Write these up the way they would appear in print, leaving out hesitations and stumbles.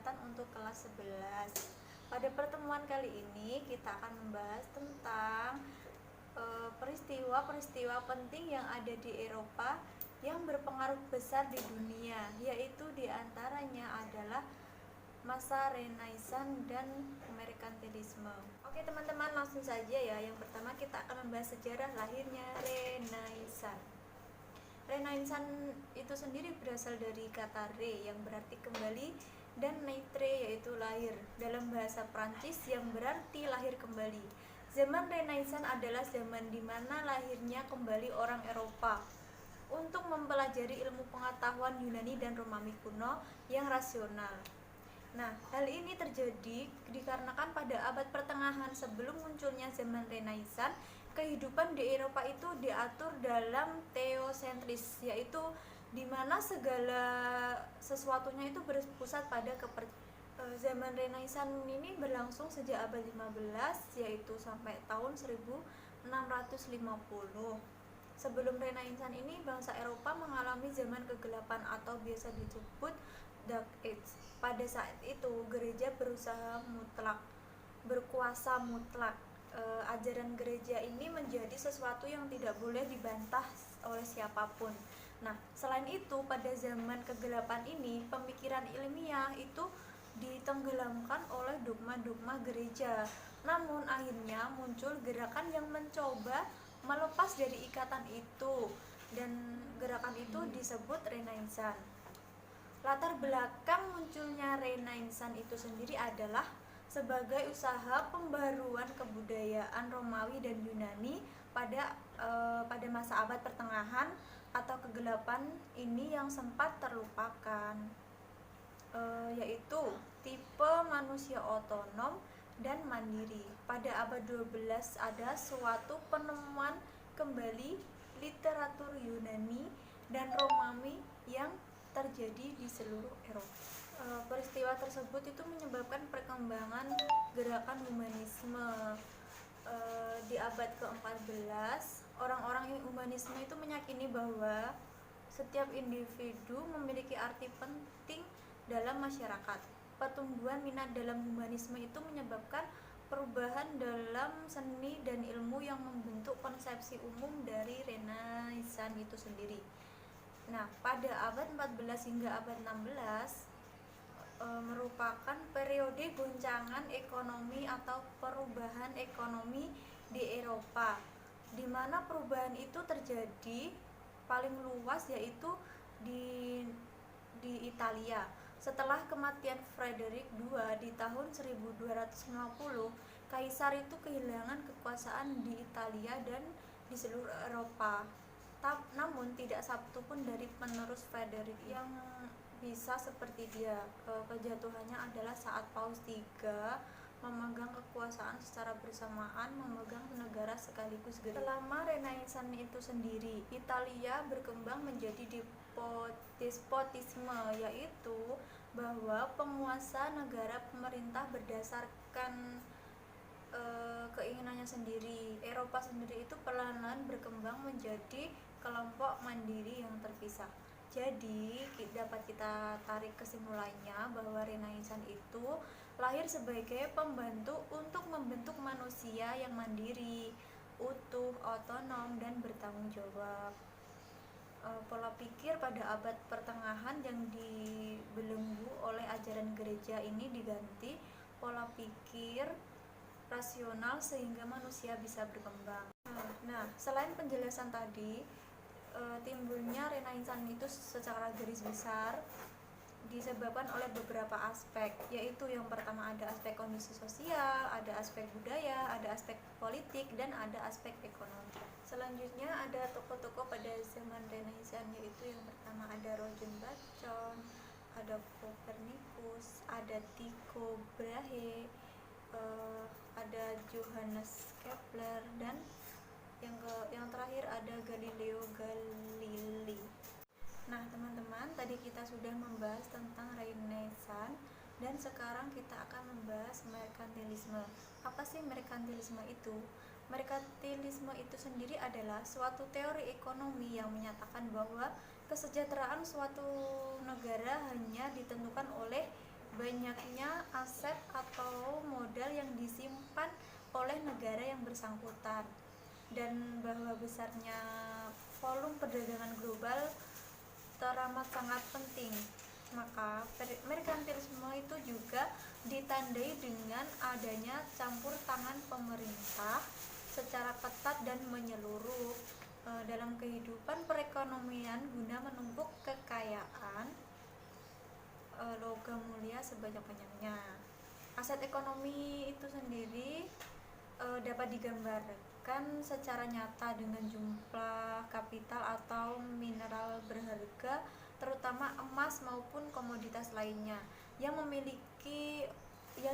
kesehatan untuk kelas 11. Pada pertemuan kali ini kita akan membahas tentang peristiwa-peristiwa penting yang ada di Eropa yang berpengaruh besar di dunia, yaitu diantaranya adalah masa Renaissance dan Merkantilisme. Oke teman-teman, langsung saja ya. Yang pertama kita akan membahas sejarah lahirnya Renaissance. Renaissance itu sendiri berasal dari kata re yang berarti kembali dan naître yaitu lahir dalam bahasa Prancis yang berarti lahir kembali. Zaman Renaissance adalah zaman di mana lahirnya kembali orang Eropa untuk mempelajari ilmu pengetahuan Yunani dan Romawi kuno yang rasional. Nah, hal ini terjadi dikarenakan pada abad pertengahan sebelum munculnya zaman Renaissance, kehidupan di Eropa itu diatur dalam teosentris, yaitu di mana segala sesuatunya itu berpusat pada zaman Renaissance ini berlangsung sejak abad 15, yaitu sampai tahun 1650. Sebelum Renaissance ini, bangsa Eropa mengalami zaman kegelapan atau biasa disebut Dark Age. Pada saat itu, gereja berusaha berkuasa mutlak. Ajaran gereja ini menjadi sesuatu yang tidak boleh dibantah oleh siapapun. Nah, selain itu, pada zaman kegelapan ini, pemikiran ilmiah itu ditenggelamkan oleh dogma-dogma gereja. Namun, akhirnya muncul gerakan yang mencoba melepas dari ikatan itu, dan gerakan itu disebut Renaissance. Latar belakang munculnya Renaissance itu sendiri adalah sebagai usaha pembaruan kebudayaan Romawi dan Yunani pada masa abad pertengahan atau kegelapan ini yang sempat terlupakan, yaitu tipe manusia otonom dan mandiri. Pada abad 12 ada suatu penemuan kembali literatur Yunani dan Romawi yang terjadi di seluruh Eropa. Peristiwa tersebut itu menyebabkan perkembangan gerakan humanisme. Di abad ke-14, orang-orang humanisme itu meyakini bahwa setiap individu memiliki arti penting dalam masyarakat. Pertumbuhan minat dalam humanisme itu menyebabkan perubahan dalam seni dan ilmu yang membentuk konsepsi umum dari Renaissance itu sendiri. Nah, pada abad 14 hingga abad 16 merupakan periode goncangan ekonomi atau perubahan ekonomi di Eropa, di mana perubahan itu terjadi paling luas yaitu di Italia. Setelah kematian Frederick II di tahun 1250, kaisar itu kehilangan kekuasaan di Italia dan di seluruh Eropa. Namun tidak satu pun dari penerus Frederick yang bisa seperti dia. Kejatuhannya adalah saat Paus III memegang kekuasaan secara bersamaan, memegang negara sekaligus gede. Selama Renaissance itu sendiri, Italia berkembang menjadi despotisme, yaitu bahwa penguasa negara pemerintah berdasarkan keinginannya sendiri. Eropa sendiri itu perlahan-lahan berkembang menjadi kelompok mandiri yang terpisah. Jadi dapat kita tarik kesimpulannya bahwa Renaissance itu lahir sebagai pembantu untuk membentuk manusia yang mandiri, utuh, otonom, dan bertanggung jawab. Pola pikir pada abad pertengahan yang dibelenggu oleh ajaran gereja ini diganti pola pikir rasional sehingga manusia bisa berkembang. Nah, selain penjelasan tadi, timbulnya Renaissance itu secara garis besar disebabkan oleh beberapa aspek, yaitu yang pertama ada aspek kondisi sosial, ada aspek budaya, ada aspek politik, dan ada aspek ekonomi. Selanjutnya ada tokoh-tokoh pada zaman Renaissance, yaitu yang pertama ada Roger Bacon, ada Copernicus, ada Tycho Brahe, ada Johannes Kepler, dan yang terakhir ada Galileo Galilei. Nah teman-teman, tadi kita sudah membahas tentang Renaissance dan sekarang kita akan membahas merkantilisme. Apa sih merkantilisme itu? Merkantilisme itu sendiri adalah suatu teori ekonomi yang menyatakan bahwa kesejahteraan suatu negara hanya ditentukan oleh banyaknya aset atau modal yang disimpan oleh negara yang bersangkutan, dan bahwa besarnya volume perdagangan global teramat sangat penting. Maka merkantilisme itu juga ditandai dengan adanya campur tangan pemerintah secara ketat dan menyeluruh dalam kehidupan perekonomian guna menumpuk kekayaan logam mulia sebanyak-banyaknya. Aset ekonomi itu sendiri dapat digambarkan secara nyata dengan jumlah kapital atau mineral berharga, terutama emas maupun komoditas lainnya yang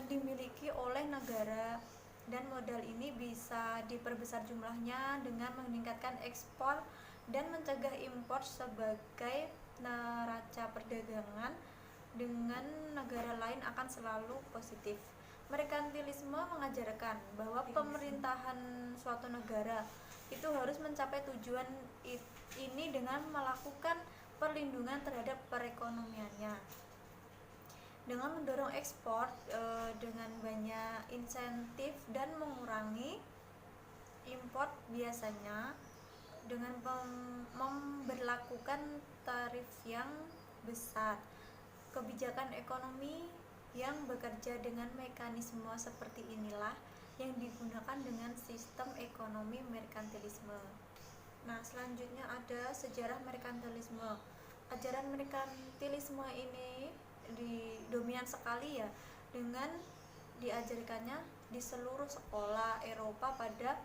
dimiliki oleh negara, dan modal ini bisa diperbesar jumlahnya dengan meningkatkan ekspor dan mencegah impor sebagai neraca perdagangan dengan negara lain akan selalu positif. Merkantilisme mengajarkan bahwa pemerintahan suatu negara itu harus mencapai tujuan ini dengan melakukan perlindungan terhadap perekonomiannya dengan mendorong ekspor dengan banyak insentif dan mengurangi impor, biasanya dengan memberlakukan tarif yang besar. Kebijakan ekonomi yang bekerja dengan mekanisme seperti inilah yang digunakan dengan sistem ekonomi merkantilisme. Nah, selanjutnya ada sejarah merkantilisme. Ajaran merkantilisme ini dominan sekali ya, dengan diajarkannya di seluruh sekolah Eropa pada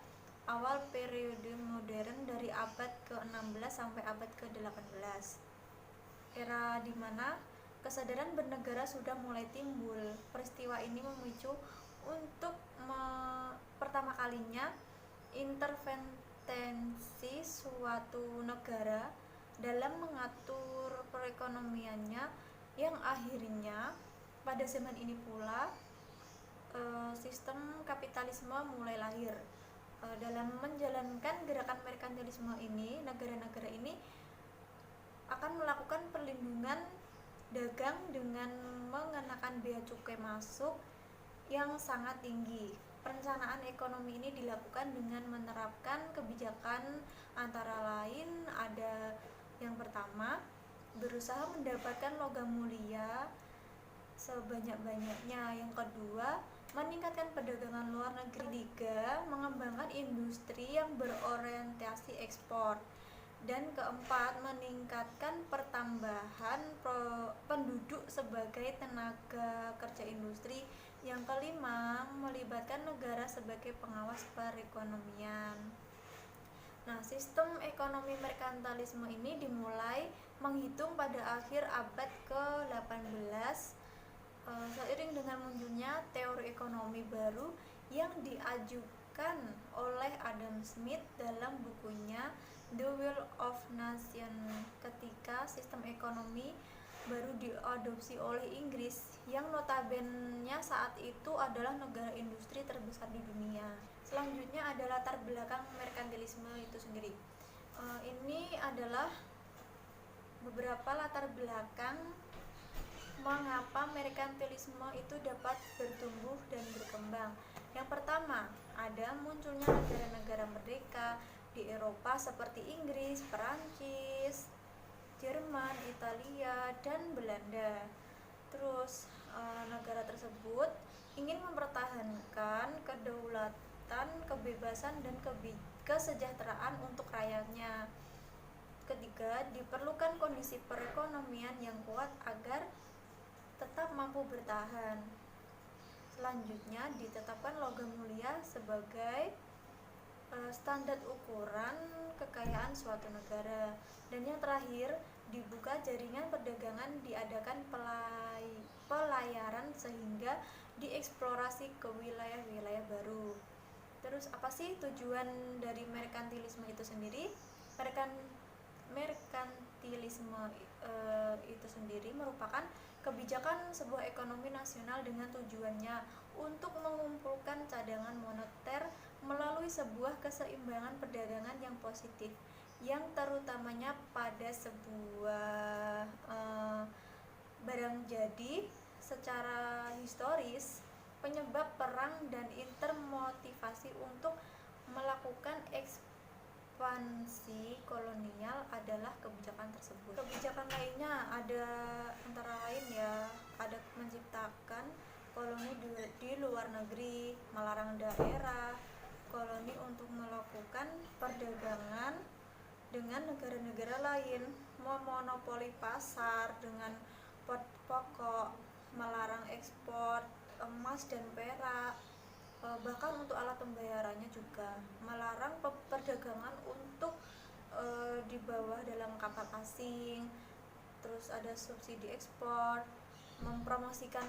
awal periode modern dari abad ke-16 sampai abad ke-18. Era di mana kesadaran bernegara sudah mulai timbul. Peristiwa ini memicu untuk pertama kalinya intervensi suatu negara dalam mengatur perekonomiannya, yang akhirnya pada zaman ini pula sistem kapitalisme mulai lahir. Dalam menjalankan gerakan merkantilisme ini, negara-negara ini akan melakukan perlindungan dagang dengan mengenakan bea cukai masuk yang sangat tinggi. Perencanaan ekonomi ini dilakukan dengan menerapkan kebijakan antara lain ada yang pertama, berusaha mendapatkan logam mulia sebanyak-banyaknya. Yang kedua, meningkatkan perdagangan luar negeri. Tiga, mengembangkan industri yang berorientasi ekspor. Dan keempat, meningkatkan pertambahan penduduk sebagai tenaga kerja industri. Yang kelima, melibatkan negara sebagai pengawas perekonomian. Nah, sistem ekonomi merkantilisme ini dimulai menghitung pada akhir abad ke-18 seiring dengan munculnya teori ekonomi baru yang diajukan oleh Adam Smith dalam bukunya The Will of Nations. Ketika sistem ekonomi baru diadopsi oleh Inggris yang notabene saat itu adalah negara industri terbesar di dunia. Selanjutnya ada latar belakang merkantilisme itu sendiri. Ini adalah beberapa latar belakang mengapa merkantilisme itu dapat bertumbuh dan berkembang. Yang pertama, ada munculnya negara-negara merdeka di Eropa seperti Inggris, Perancis, Jerman, Italia, dan Belanda. Terus negara tersebut ingin mempertahankan kedaulatan, kebebasan, dan kesejahteraan untuk rakyatnya. Ketiga, diperlukan kondisi perekonomian yang kuat agar tetap mampu bertahan. Selanjutnya, ditetapkan logam mulia sebagai standar ukuran kekayaan suatu negara. Dan yang terakhir, dibuka jaringan perdagangan, diadakan pelayaran sehingga dieksplorasi ke wilayah-wilayah baru. Terus apa sih tujuan dari merkantilisme itu sendiri? Merkantilisme itu sendiri merupakan kebijakan sebuah ekonomi nasional dengan tujuannya untuk mengumpulkan cadangan moneter melalui sebuah keseimbangan perdagangan yang positif, yang terutamanya pada sebuah barang jadi secara historis, penyebab perang dan intermotivasi untuk melakukan ekspansi kolonial adalah kebijakan tersebut. Kebijakan lainnya ada antara lain ada menciptakan koloni di luar negeri, melarang daerah koloni untuk melakukan perdagangan dengan negara-negara lain, memonopoli pasar dengan pokok, melarang ekspor emas dan perak, bahkan untuk alat pembayarannya juga, melarang perdagangan untuk di bawah dalam kapal asing, terus ada subsidi ekspor, mempromosikan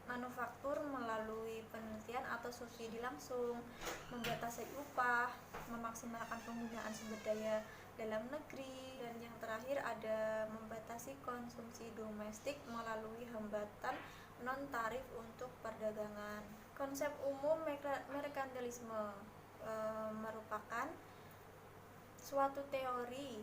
manufaktur melalui penelitian atau subsidi langsung, membatasi upah, memaksimalkan penggunaan sumber daya dalam negeri, dan yang terakhir ada membatasi konsumsi domestik melalui hambatan non-tarif untuk perdagangan. Konsep umum merkantilisme merupakan suatu teori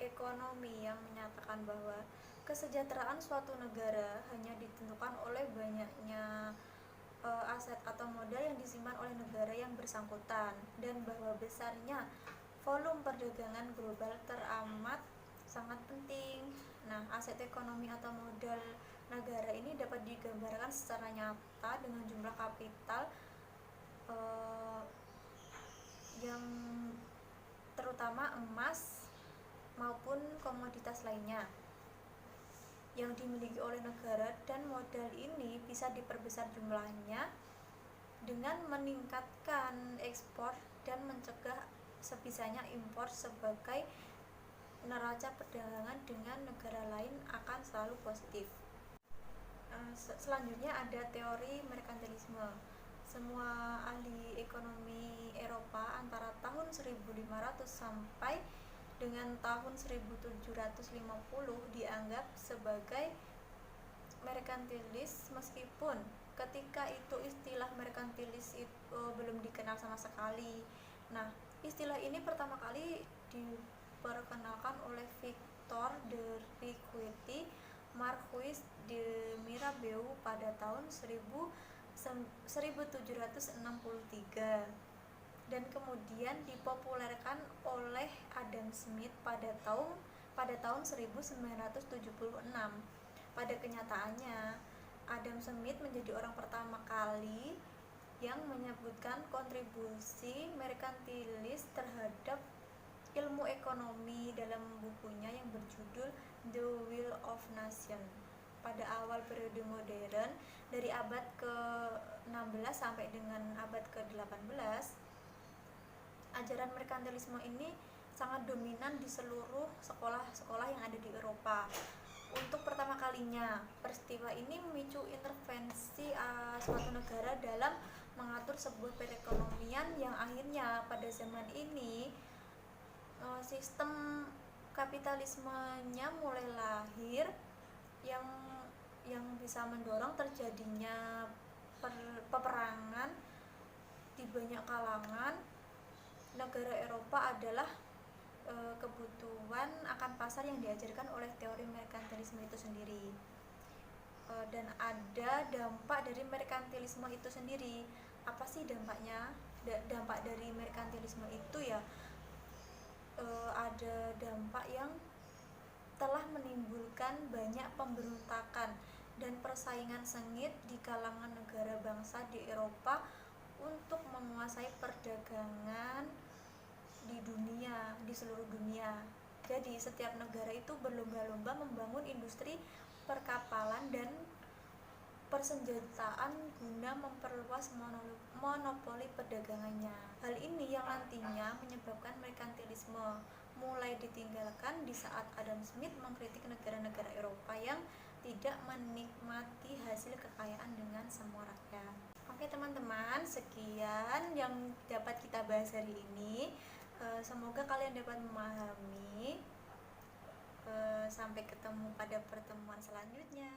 ekonomi yang menyatakan bahwa kesejahteraan suatu negara hanya ditentukan oleh banyaknya aset atau modal yang disimpan oleh negara yang bersangkutan, dan bahwa besarnya volume perdagangan global teramat sangat penting. Nah, aset ekonomi atau modal negara ini dapat digambarkan secara nyata dengan jumlah kapital yang terutama emas maupun komoditas lainnya yang dimiliki oleh negara, dan modal ini bisa diperbesar jumlahnya dengan meningkatkan ekspor dan mencegah sebisanya impor sebagai neraca perdagangan dengan negara lain akan selalu positif. Selanjutnya ada teori merkantilisme. Semua ahli ekonomi Eropa antara tahun 1500 sampai dengan tahun 1750 dianggap sebagai merkantilis, meskipun ketika itu istilah merkantilis itu belum dikenal sama sekali. Nah, istilah ini pertama kali diperkenalkan oleh Victor de Riquetti, Marquis de Mirabeau pada tahun 1763, dan kemudian dipopulerkan oleh Adam Smith pada tahun 1976. Pada kenyataannya, Adam Smith menjadi orang pertama kali yang menyebutkan kontribusi merkantilis terhadap ilmu ekonomi dalam bukunya yang berjudul The Will of Nation. Pada awal periode modern, dari abad ke-16 sampai dengan abad ke-18, ajaran merkantilisme ini sangat dominan di seluruh sekolah-sekolah yang ada di Eropa. Untuk pertama kalinya, peristiwa ini memicu intervensi suatu negara dalam mengatur sebuah perekonomian yang akhirnya pada zaman ini sistem kapitalismenya mulai lahir yang bisa mendorong terjadinya peperangan di banyak kalangan negara Eropa adalah kebutuhan akan pasar yang diajarkan oleh teori merkantilisme itu sendiri. Dan ada dampak dari merkantilisme itu sendiri. Apa sih dampaknya? Dampak dari merkantilisme itu ada dampak yang telah menimbulkan banyak pemberontakan dan persaingan sengit di kalangan negara bangsa di Eropa untuk menguasai perdagangan di seluruh dunia. Jadi setiap negara itu berlomba-lomba membangun industri perkapalan dan persenjataan guna memperluas monopoli perdagangannya. Hal ini yang nantinya menyebabkan merkantilisme mulai ditinggalkan di saat Adam Smith mengkritik negara-negara Eropa yang tidak menikmati hasil kekayaan dengan semua rakyat. Oke teman-teman, sekian yang dapat kita bahas hari ini. Semoga kalian dapat memahami. Sampai ketemu pada pertemuan selanjutnya.